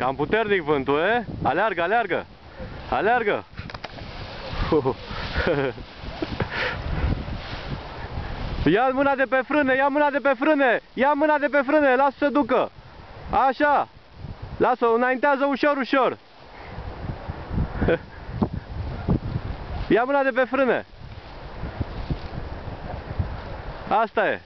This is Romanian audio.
Cam puternic vântul, e? Aleargă, aleargă! Aleargă! Ia mâna de pe frâne, ia mâna de pe frâne! Ia mâna de pe frâne, lasă să ducă! Așa! Lasă-o, înaintează ușor, ușor! Ia mâna de pe frâne! Asta e!